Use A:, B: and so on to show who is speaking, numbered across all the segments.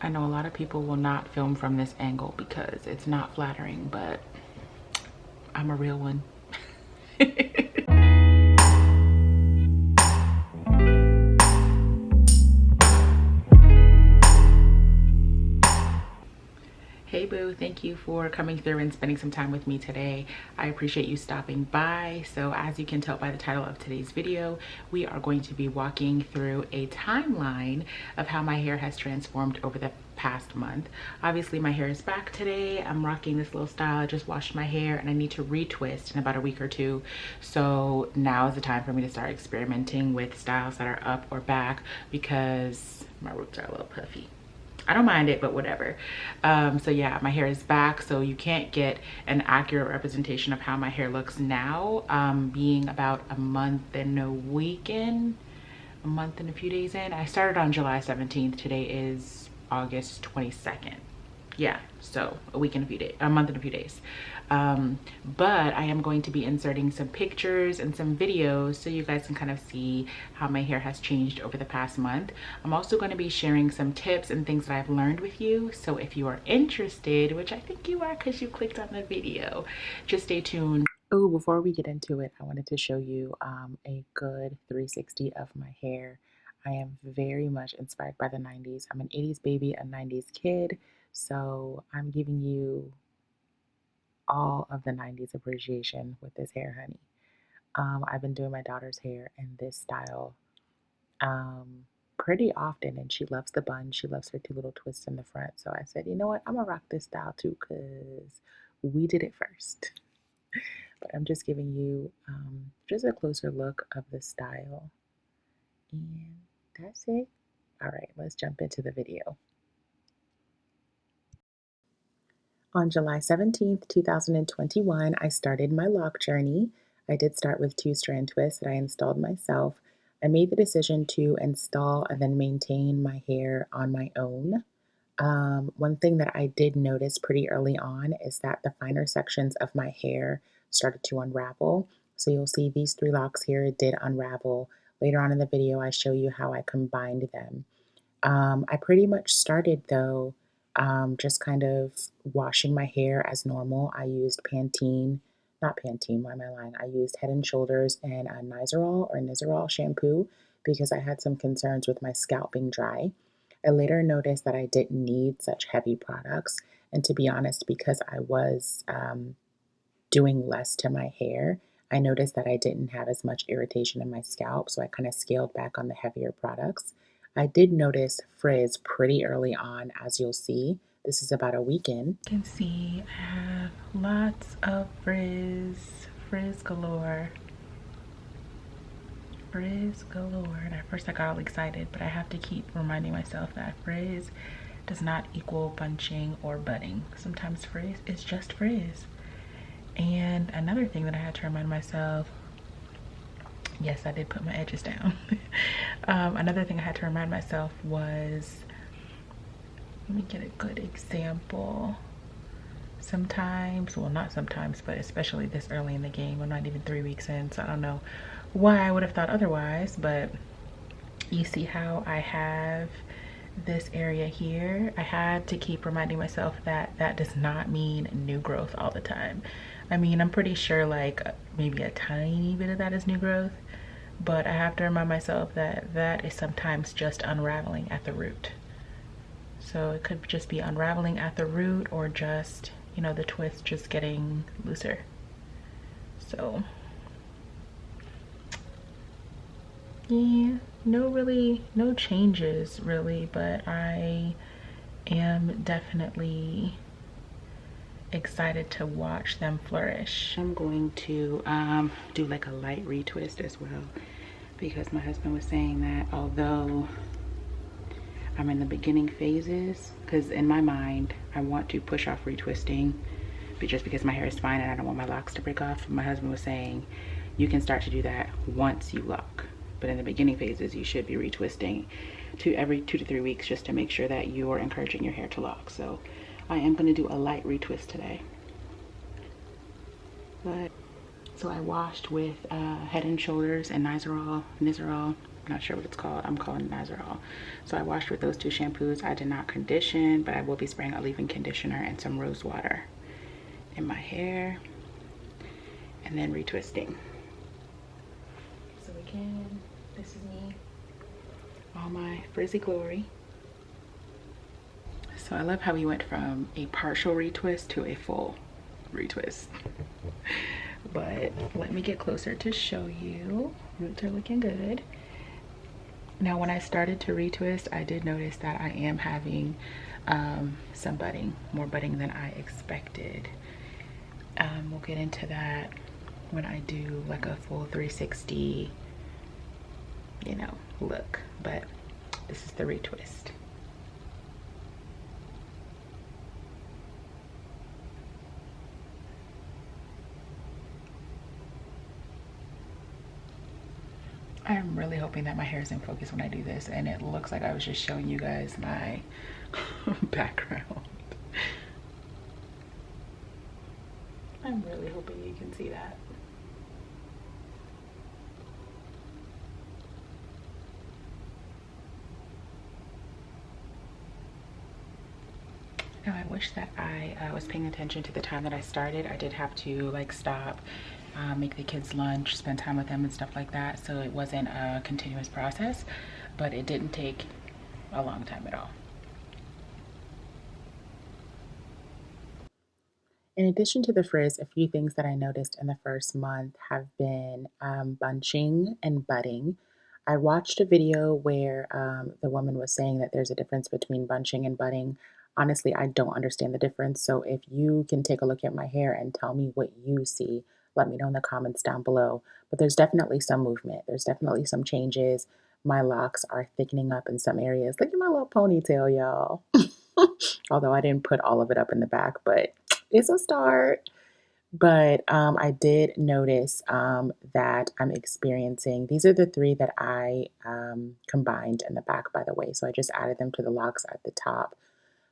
A: I know a lot of people will not film from this angle because it's not flattering, but I'm a real one. Hey boo, thank you for coming through and spending some time with me today. I appreciate you stopping by. So as you can tell by the title of today's video, we are going to be walking through a timeline of how my hair has transformed over the past month. Obviously my hair is back today. I'm rocking this little style. I just washed my hair and I need to retwist in about a week or two. So now is the time for me to start experimenting with styles that are up or back because my roots are a little puffy. I don't mind it, but whatever. So yeah, my hair is back, so you can't get an accurate representation of how my hair looks now, being about a month and a week in, a month and a few days in. I started on July 17th. Today is August 22nd. Yeah, so a week and a few days, a month and a few days. But I am going to be inserting some pictures and some videos so you guys can kind of see how my hair has changed over the past month. I'm also going to be sharing some tips and things that I've learned with you. So if you are interested, which I think you are because you clicked on the video, just stay tuned. Oh, before we get into it, I wanted to show you a good 360 of my hair. I am very much inspired by the 90s. I'm an 80s baby, a 90s kid. So I'm giving you all of the 90s appreciation with this hair, honey. I've been doing my daughter's hair in this style pretty often, and she loves the bun. She loves her two little twists in the front. So I said, you know what? I'm gonna rock this style too because we did it first. But I'm just giving you just a closer look of the style. And that's it. All right, let's jump into the video. On July 17th, 2021, I started my lock journey. I did start with 2-strand twists that I installed myself. I made the decision to install and then maintain my hair on my own. One thing that I did notice pretty early on is that the finer sections of my hair started to unravel. So you'll see these 3 locks here did unravel. Later on in the video, I show you how I combined them. I pretty much started though just kind of washing my hair as normal. I used Pantene, not Pantene, why am I lying? I used Head and Shoulders and Nizoral shampoo because I had some concerns with my scalp being dry. I later noticed that I didn't need such heavy products. And to be honest, because I was doing less to my hair, I noticed that I didn't have as much irritation in my scalp. So I kind of scaled back on the heavier products. I did notice frizz pretty early on, as you'll see. This is about a week in. You can see I have lots of frizz galore. Frizz galore. And at first I got all excited, but I have to keep reminding myself that frizz does not equal bunching or budding. Sometimes frizz is just frizz. And another thing that I had to remind myself, yes, I did put my edges down. Another thing I had to remind myself was, let me get a good example. Sometimes, well, not sometimes, but especially this early in the game, I'm not even 3 weeks in, so I don't know why I would have thought otherwise, but you see how I have this area here. I had to keep reminding myself that that does not mean new growth all the time. I mean, I'm pretty sure like maybe a tiny bit of that is new growth, but I have to remind myself that that is sometimes just unraveling at the root. So it could just be unraveling at the root or just, you know, the twist just getting looser. So yeah, no changes really, but I am definitely excited to watch them flourish. I'm going to do like a light retwist as well because my husband was saying that although I'm in the beginning phases, because in my mind I want to push off retwisting, but just because my hair is fine and I don't want my locks to break off. My husband was saying you can start to do that once you lock, but in the beginning phases you should be retwisting every 2 to 3 weeks just to make sure that you're encouraging your hair to lock. So I am going to do a light retwist today. But so I washed with Head and Shoulders and Nizoral I'm not sure what it's called. I'm calling it Nazarol. So I washed with those two shampoos. I did not condition, but I will be spraying a leave-in conditioner and some rose water in my hair, and then retwisting. So again, this is me, all my frizzy glory. So I love how we went from a partial retwist to a full retwist. But let me get closer to show you. Roots are looking good. Now when I started to retwist, I did notice that I am having some budding, more budding than I expected. We'll get into that when I do like a full 360, you know, look. But this is the retwist. I'm really hoping that my hair is in focus when I do this, and it looks like I was just showing you guys my background. I'm really hoping you can see that. Now I wish that I was paying attention to the time that I started. I did have to like stop, make the kids lunch, spend time with them and stuff like that. So it wasn't a continuous process, but it didn't take a long time at all. In addition to the frizz, a few things that I noticed in the first month have been bunching and budding. I watched a video where the woman was saying that there's a difference between bunching and budding. Honestly, I don't understand the difference. So if you can take a look at my hair and tell me what you see, let me know in the comments down below. But there's definitely some movement. There's definitely some changes. My locks are thickening up in some areas. Look at my little ponytail, y'all. Although I didn't put all of it up in the back, but it's a start. But I did notice that I'm experiencing, these are the three that I combined in the back, by the way. So I just added them to the locks at the top.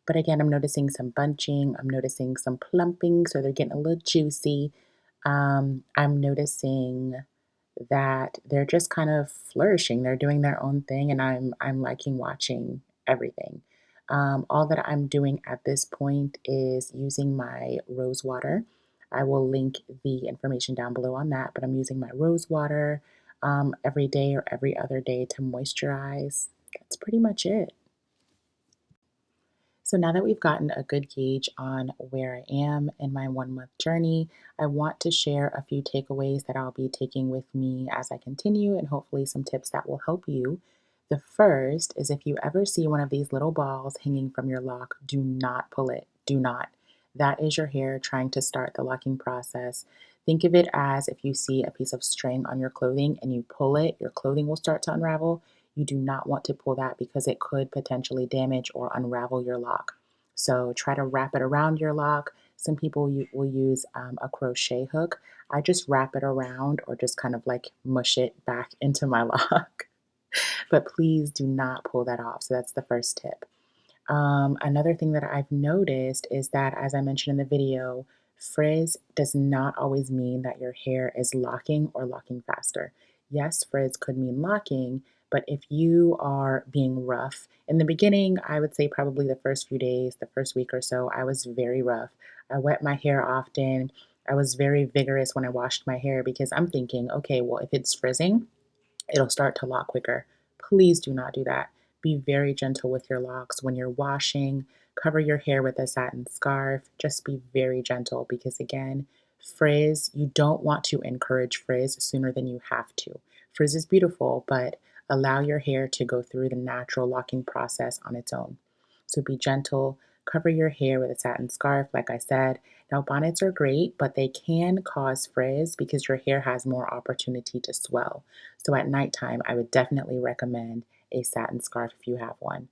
A: But again, I'm noticing some bunching. I'm noticing some plumping. So they're getting a little juicy. I'm noticing that they're just kind of flourishing. They're doing their own thing, and I'm liking watching everything. All that I'm doing at this point is using my rose water. I will link the information down below on that, but I'm using my rose water every day or every other day to moisturize. That's pretty much it. So now that we've gotten a good gauge on where I am in my 1 month journey, I want to share a few takeaways that I'll be taking with me as I continue, and hopefully some tips that will help you. The first is, if you ever see one of these little balls hanging from your lock, do not pull it. Do not. That is your hair trying to start the locking process. Think of it as if you see a piece of string on your clothing and you pull it, your clothing will start to unravel. You do not want to pull that because it could potentially damage or unravel your lock. So try to wrap it around your lock. Some people will use a crochet hook. I just wrap it around or just kind of like mush it back into my lock. But please do not pull that off. So that's the first tip. Another thing that I've noticed is that, as I mentioned in the video, frizz does not always mean that your hair is locking or locking faster. Yes, frizz could mean locking, but if you are being rough, in the beginning, I would say probably the first few days, the first week or so, I was very rough. I wet my hair often. I was very vigorous when I washed my hair because I'm thinking, okay, well, if it's frizzing, it'll start to lock quicker. Please do not do that. Be very gentle with your locks when you're washing. Cover your hair with a satin scarf. Just be very gentle because, again, frizz, you don't want to encourage frizz sooner than you have to. Frizz is beautiful, but allow your hair to go through the natural locking process on its own. So be gentle. Cover your hair with a satin scarf, like I said. Now, bonnets are great, but they can cause frizz because your hair has more opportunity to swell. So at nighttime, I would definitely recommend a satin scarf if you have one.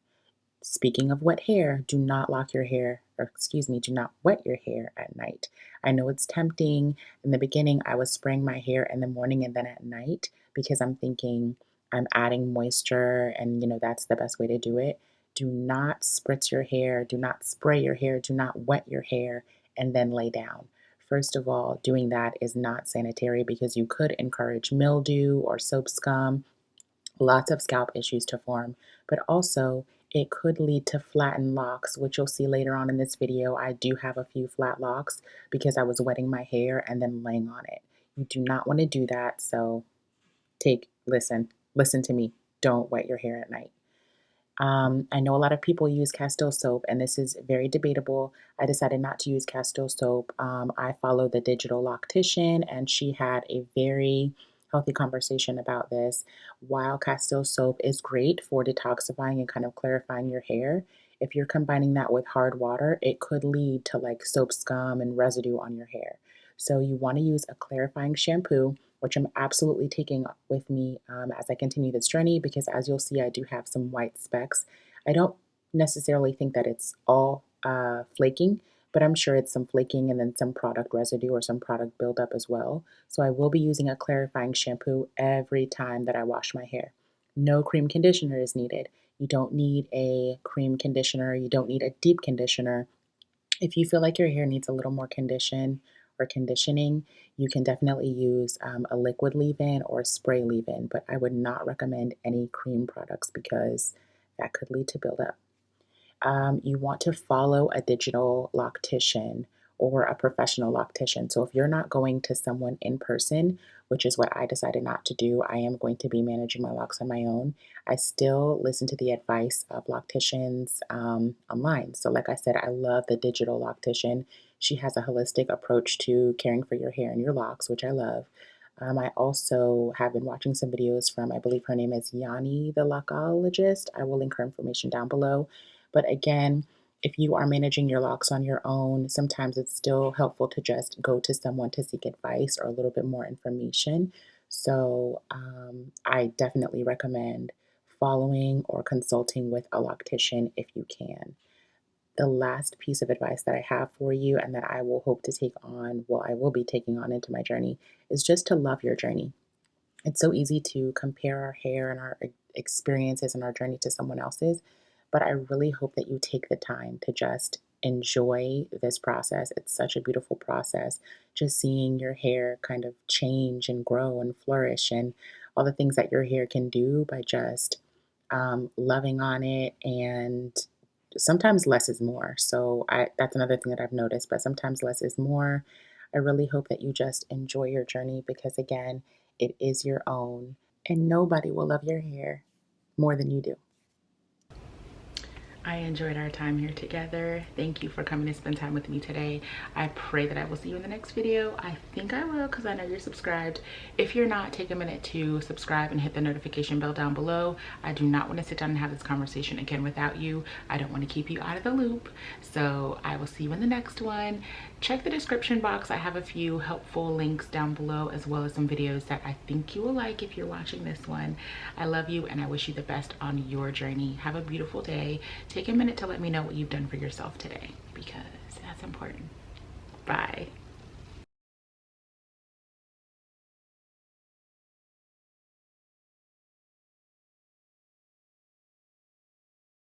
A: Speaking of wet hair, do not lock your hair, or excuse me, do not wet your hair at night. I know it's tempting. In the beginning, I was spraying my hair in the morning and then at night because I'm thinking I'm adding moisture and that's the best way to do it. Do not spritz your hair, do not spray your hair, do not wet your hair and then lay down. First of all, doing that is not sanitary because you could encourage mildew or soap scum. lots of scalp issues to form, but also it could lead to flattened locks, which you'll see later on in this video. I do have a few flat locks because I was wetting my hair and then laying on it. You do not want to do that, so listen to me. Don't wet your hair at night. I know a lot of people use Castile soap, and this is very debatable. I decided not to use Castile soap. I follow the digital Loctician, and she had a very healthy conversation about this. While Castile soap is great for detoxifying and kind of clarifying your hair, if you're combining that with hard water, it could lead to like soap scum and residue on your hair. So you want to use a clarifying shampoo, which I'm absolutely taking with me as I continue this journey, because as you'll see, I do have some white specks. I don't necessarily think that it's all flaking, but I'm sure it's some flaking and then some product residue or some product buildup as well. So I will be using a clarifying shampoo every time that I wash my hair. No cream conditioner is needed. You don't need a cream conditioner. You don't need a deep conditioner. If you feel like your hair needs a little more condition or conditioning, you can definitely use a liquid leave-in or a spray leave-in, but I would not recommend any cream products because that could lead to buildup. You want to follow a digital loctician or a professional loctician. So if you're not going to someone in person, which is what I decided not to do, I am going to be managing my locks on my own. I still listen to the advice of locticians online. So like I said, I love the digital loctician. She has a holistic approach to caring for your hair and your locks, which I love. I also have been watching some videos from, I believe her name is Yanni the Lockologist. I will link her information down below. But again, if you are managing your locks on your own, sometimes it's still helpful to just go to someone to seek advice or a little bit more information. So I definitely recommend following or consulting with a loctician if you can. The last piece of advice that I have for you and that I will hope to take on, well, I will be taking on into my journey, is just to love your journey. It's so easy to compare our hair and our experiences and our journey to someone else's, but I really hope that you take the time to just enjoy this process. It's such a beautiful process, just seeing your hair kind of change and grow and flourish and all the things that your hair can do by just loving on it. And sometimes less is more. So that's another thing that I've noticed, but sometimes less is more. I really hope that you just enjoy your journey because, again, it is your own, and nobody will love your hair more than you do. I enjoyed our time here together. Thank you for coming to spend time with me today. I pray that I will see you in the next video. I think I will because I know you're subscribed. If you're not, take a minute to subscribe and hit the notification bell down below. I do not want to sit down and have this conversation again without you. I don't want to keep you out of the loop. So I will see you in the next one. Check the description box. I have a few helpful links down below as well as some videos that I think you will like if you're watching this one. I love you and I wish you the best on your journey. Have a beautiful day. Take a minute to let me know what you've done for yourself today because that's important. Bye.